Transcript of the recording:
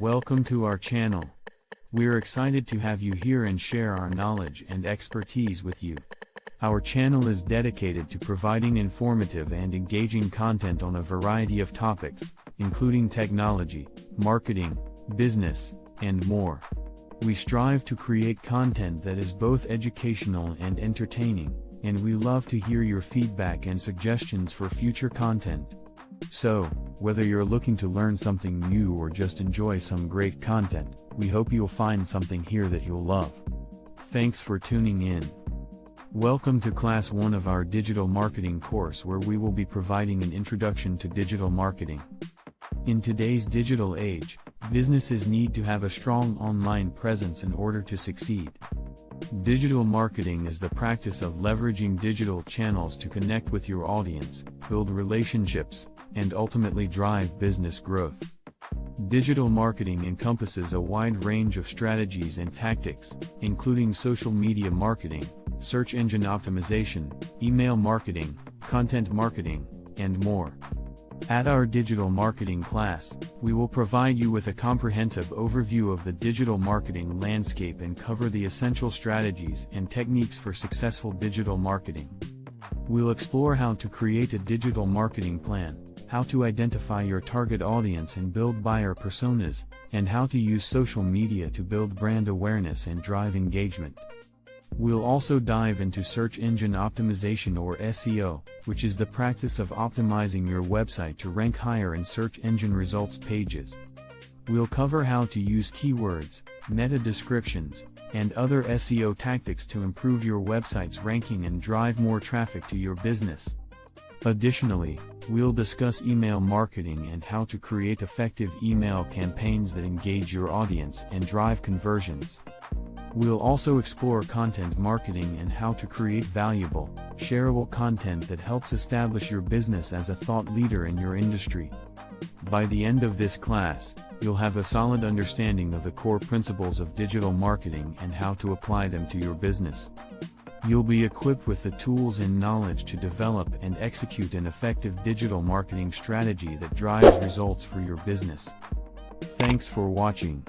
Welcome to our channel. We're excited to have you here and share our knowledge and expertise with you. Our channel is dedicated to providing informative and engaging content on a variety of topics, including technology, marketing, business, and more. We strive to create content that is both educational and entertaining, and we love to hear your feedback and suggestions for future content. So, whether you're looking to learn something new or just enjoy some great content, we hope you'll find something here that you'll love. Thanks for tuning in. Welcome to Class 1 of our digital marketing course, where we will be providing an introduction to digital marketing. In today's digital age, businesses need to have a strong online presence in order to succeed. Digital marketing is the practice of leveraging digital channels to connect with your audience, build relationships, and ultimately drive business growth. Digital marketing encompasses a wide range of strategies and tactics, including social media marketing, search engine optimization, email marketing, content marketing, and more. At our digital marketing class, we will provide you with a comprehensive overview of the digital marketing landscape and cover the essential strategies and techniques for successful digital marketing. We'll explore how to create a digital marketing plan, how to identify your target audience and build buyer personas, and how to use social media to build brand awareness and drive engagement. We'll also dive into search engine optimization, or SEO, which is the practice of optimizing your website to rank higher in search engine results pages. We'll cover how to use keywords, meta descriptions, and other SEO tactics to improve your website's ranking and drive more traffic to your business. Additionally, we'll discuss email marketing and how to create effective email campaigns that engage your audience and drive conversions. We'll also explore content marketing and how to create valuable, shareable content that helps establish your business as a thought leader in your industry. By the end of this class, you'll have a solid understanding of the core principles of digital marketing and how to apply them to your business. You'll be equipped with the tools and knowledge to develop and execute an effective digital marketing strategy that drives results for your business. Thanks for watching.